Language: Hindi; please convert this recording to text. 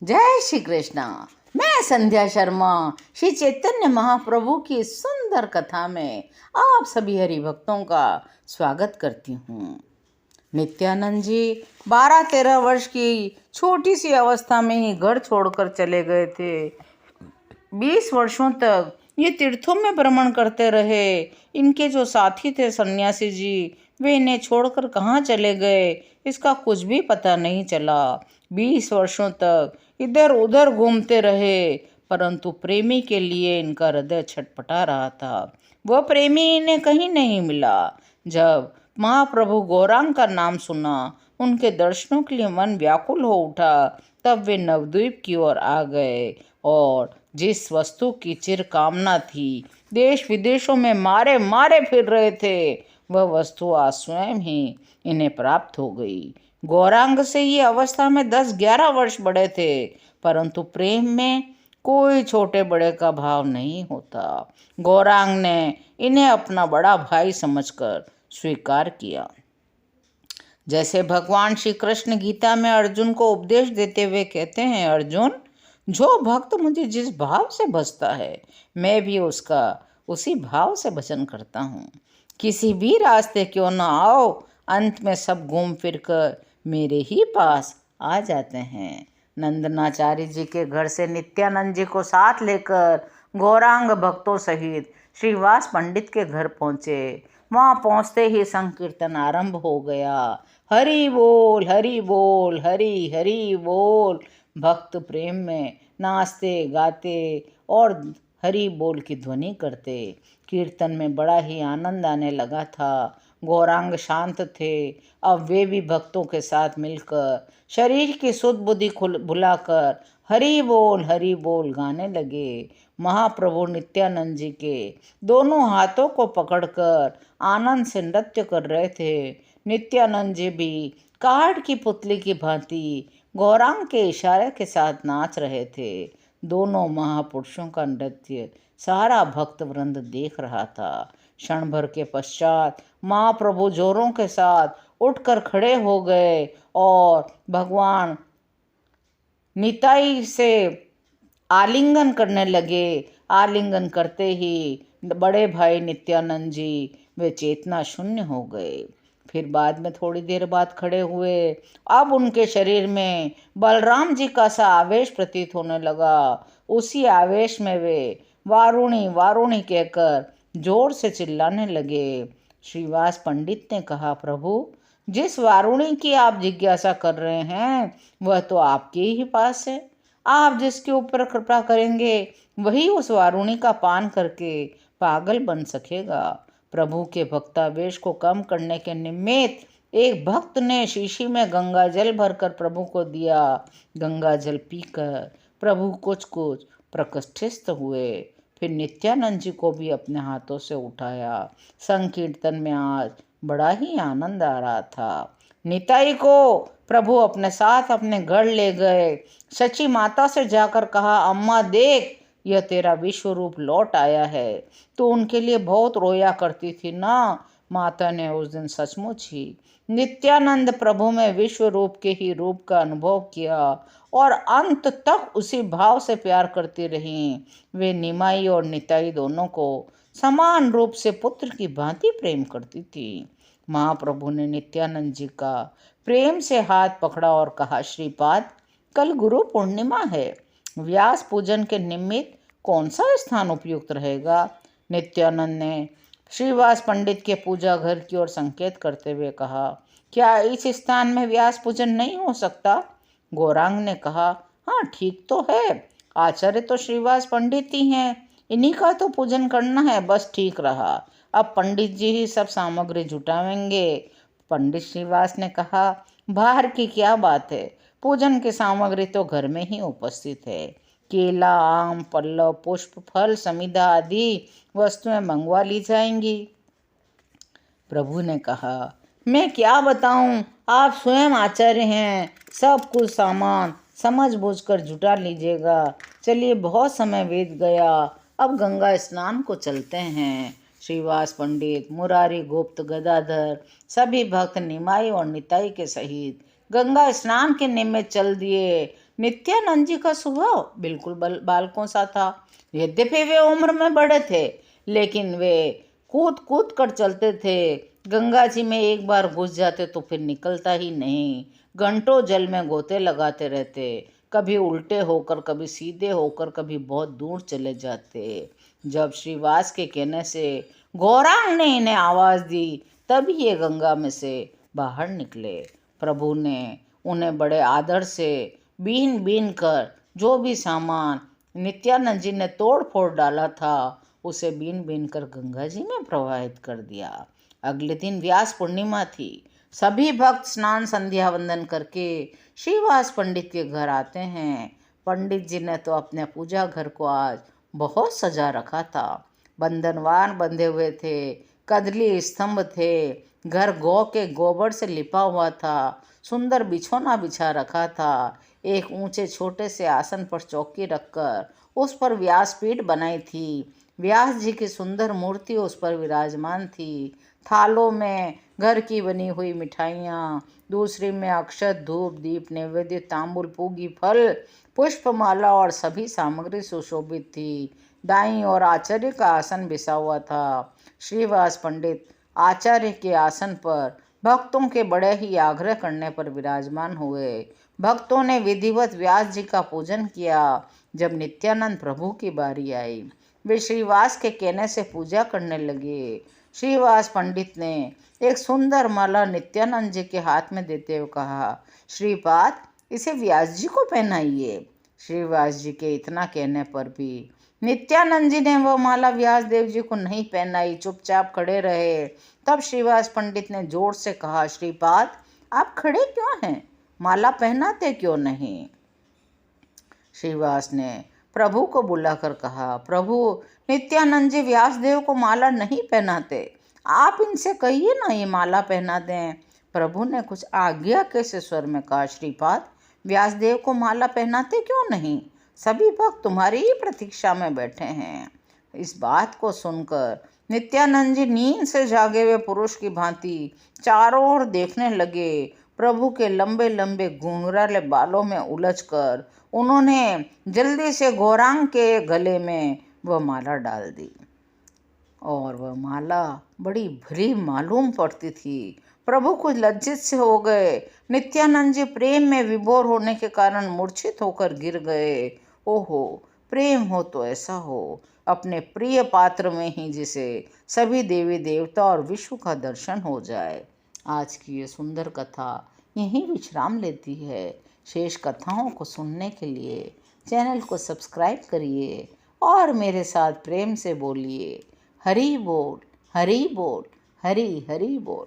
जय श्री कृष्णा। मैं संध्या शर्मा श्री चैतन्य महाप्रभु की सुंदर कथा में आप सभी हरि भक्तों का स्वागत करती हूँ। नित्यानंद जी 12-13 वर्ष की छोटी सी अवस्था में ही घर छोड़कर चले गए थे। 20 वर्षों तक ये तीर्थों में भ्रमण करते रहे। इनके जो साथी थे सन्यासी जी, वे इन्हें छोड़कर कहाँ चले गए इसका कुछ भी पता नहीं चला। 20 वर्षों तक इधर उधर घूमते रहे, परंतु प्रेमी के लिए इनका हृदय छटपटा रहा था। वह प्रेमी इन्हें कहीं नहीं मिला। जब महाप्रभु गौरांग का नाम सुना, उनके दर्शनों के लिए मन व्याकुल हो उठा। तब वे नवद्वीप की ओर आ गए और जिस वस्तु की चिर कामना थी, देश विदेशों में मारे मारे फिर रहे थे, वह वस्तु आज स्वयं ही इन्हें प्राप्त हो गई। गौरांग से ये अवस्था में 10-11 वर्ष बड़े थे, परंतु प्रेम में कोई छोटे बड़े का भाव नहीं होता। गौरांग ने इन्हें अपना बड़ा भाई समझकर स्वीकार किया। जैसे भगवान श्री कृष्ण गीता में अर्जुन को उपदेश देते हुए कहते हैं, अर्जुन, जो भक्त मुझे जिस भाव से भजता है, मैं भी उसका उसी भाव से भजन करता हूँ। किसी भी रास्ते क्यों न आओ, अंत में सब घूम फिर कर मेरे ही पास आ जाते हैं। नंदनाचार्य जी के घर से नित्यानंद जी को साथ लेकर गौरांग भक्तों सहित श्रीवास पंडित के घर पहुँचे। वहाँ पहुँचते ही संकीर्तन आरंभ हो गया। हरि बोल हरि बोल, हरि हरि बोल। भक्त प्रेम में नाचते गाते और हरि बोल की ध्वनि करते। कीर्तन में बड़ा ही आनंद आने लगा था। गौरांग शांत थे। अब वे भी भक्तों के साथ मिलकर शरीर की सुध बुद्धि भुलाकर हरि बोल गाने लगे। महाप्रभु नित्यानंद जी के दोनों हाथों को पकड़कर आनंद से नृत्य कर रहे थे। नित्यानंद जी भी कार्ड की पुतली की भांति गौरांग के इशारे के साथ नाच रहे थे। दोनों महापुरुषों का नृत्य सारा भक्त वृंद देख रहा था। क्षण भर के पश्चात महाप्रभु जोरों के साथ उठकर खड़े हो गए और भगवान निताई से आलिंगन करने लगे। आलिंगन करते ही बड़े भाई नित्यानंद जी वे चेतना शून्य हो गए। फिर बाद में थोड़ी देर बाद खड़े हुए। अब उनके शरीर में बलराम जी का सा आवेश प्रतीत होने लगा। उसी आवेश में वे वारुणी वारुणी कहकर जोर से चिल्लाने लगे। श्रीवास पंडित ने कहा, प्रभु, जिस वारुणी की आप जिज्ञासा कर रहे हैं वह तो आपके ही पास है। आप जिसके ऊपर कृपा करेंगे वही उस वारुणी का पान करके पागल बन सकेगा। प्रभु के भक्तावेश को कम करने के निमित्त एक भक्त ने शीशी में गंगा जल भरकर प्रभु को दिया। गंगा जल पीकर प्रभु कुछ कुछ प्रकृष्टिस्थ हुए। फिर नित्यानंद जी को भी अपने हाथों से उठाया। संकीर्तन में आज बड़ा ही आनंद आ रहा था। निताई को प्रभु अपने साथ अपने घर ले गए। सची माता से जाकर कहा, अम्मा देख, यह तेरा विश्व रूप लौट आया है। तो उनके लिए बहुत रोया करती थी ना। माता ने उस दिन सचमुच ही नित्यानंद प्रभु में विश्व रूप के ही रूप का अनुभव किया और अंत तक उसी भाव से प्यार करती रहीं। वे निमाई और निताई दोनों को समान रूप से पुत्र की भांति प्रेम करती थी। महाप्रभु ने नित्यानंद जी का प्रेम से हाथ पकड़ा और कहा, श्रीपाद, कल गुरु पूर्णिमा है। व्यास पूजन के निमित्त कौन सा स्थान उपयुक्त रहेगा? नित्यानंद ने श्रीवास पंडित के पूजा घर की ओर संकेत करते हुए कहा, क्या इस स्थान में व्यास पूजन नहीं हो सकता? गौरांग ने कहा, हाँ ठीक तो है, आचार्य तो श्रीवास पंडित ही हैं, इन्हीं का तो पूजन करना है, बस ठीक रहा। अब पंडित जी ही सब सामग्री जुटावेंगे। पंडित श्रीवास ने कहा, बाहर की क्या बात है, पूजन की सामग्री तो घर में ही उपस्थित है। केला, आम, पल्लव, पुष्प, फल, समिधा आदि वस्तुएं मंगवा ली जाएंगी। प्रभु ने कहा, मैं क्या बताऊं, आप स्वयं आचार्य हैं, सब कुछ सामान समझ बूझ कर जुटा लीजिएगा। चलिए, बहुत समय बीत गया, अब गंगा स्नान को चलते हैं। श्रीवास पंडित, मुरारी गुप्त, गदाधर सभी भक्त निमाई और निताई के सहित गंगा स्नान के निमित्त चल दिए। नित्यानंद जी का स्वभाव बिल्कुल बालकों सा था। यद्यपि वे उम्र में बड़े थे, लेकिन वे कूद कूद कर चलते थे। गंगा जी में एक बार घुस जाते तो फिर निकलता ही नहीं। घंटों जल में गोते लगाते रहते, कभी उल्टे होकर, कभी सीधे होकर, कभी बहुत दूर चले जाते। जब श्रीवास के कहने से गौरांग ने इन्हें आवाज़ दी, तभी ये गंगा में से बाहर निकले। प्रभु ने उन्हें बड़े आदर से बीन बीन कर जो भी सामान नित्यानंद जी ने तोड़ फोड़ डाला था, उसे बीन बीन कर गंगा जी में प्रवाहित कर दिया। अगले दिन व्यास पूर्णिमा थी। सभी भक्त स्नान संध्या वंदन करके श्रीवास पंडित के घर आते हैं। पंडित जी ने तो अपने पूजा घर को आज बहुत सजा रखा था। बंधनवार बंधे हुए थे, कदली स्तंभ थे, घर गौ के गोबर से लिपा हुआ था, सुंदर बिछौना बिछा रखा था। एक ऊंचे छोटे से आसन पर चौकी रखकर उस पर व्यासपीठ बनाई थी। व्यास जी की सुंदर मूर्ति उस पर विराजमान थी। थालों में घर की बनी हुई मिठाइयाँ, दूसरी में अक्षत, धूप, दीप, नैवेद्य, तांबुल, पूगी, फल, पुष्पमाला और सभी सामग्री सुशोभित थी। दाईं और आचार्य का आसन बिछा हुआ था। श्रीवास पंडित आचार्य के आसन पर भक्तों के बड़े ही आग्रह करने पर विराजमान हुए। भक्तों ने विधिवत व्यास जी का पूजन किया। जब नित्यानंद प्रभु की बारी आई, वे श्रीवास के कहने से पूजा करने लगे। श्रीवास पंडित ने एक सुंदर माला नित्यानंद जी के हाथ में देते हुए कहा, श्रीपाद, इसे व्यास जी को पहनाइए। श्रीवास जी के इतना कहने पर भी नित्यानंद जी ने वह माला व्यास देव जी को नहीं पहनाई, चुपचाप खड़े रहे। तब श्रीवास पंडित ने जोर से कहा, श्रीपाद, आप खड़े क्यों हैं? माला पहनाते क्यों नहीं? श्रीवास ने प्रभु को बुलाकर कहा, प्रभु, नित्यानंद जी व्यासदेव को माला नहीं पहनाते, आप इनसे कहिए ना ये माला पहना दें। प्रभु ने कुछ आज्ञा के से स्वर में कहा, श्रीपाद, व्यासदेव को माला पहनाते क्यों नहीं? सभी भक्त तुम्हारी ही प्रतीक्षा में बैठे हैं। इस बात को सुनकर नित्यानंद जी नींद से जागे हुए पुरुष की भांति चारों ओर देखने लगे। प्रभु के लंबे लंबे घुंघराले बालों में उलझकर उन्होंने जल्दी से गौरांग के गले में वह माला डाल दी, और वह माला बड़ी भरी मालूम पड़ती थी। प्रभु कुछ लज्जित से हो गए। नित्यानंद जी प्रेम में विभोर होने के कारण मूर्छित होकर गिर गए। ओहो, प्रेम हो तो ऐसा हो, अपने प्रिय पात्र में ही जिसे सभी देवी देवता और विश्व का दर्शन हो जाए। आज की ये सुंदर कथा यहीं विश्राम लेती है। शेष कथाओं को सुनने के लिए चैनल को सब्सक्राइब करिए और मेरे साथ प्रेम से बोलिए, हरि बोल, हरि बोल, हरि हरि बोल।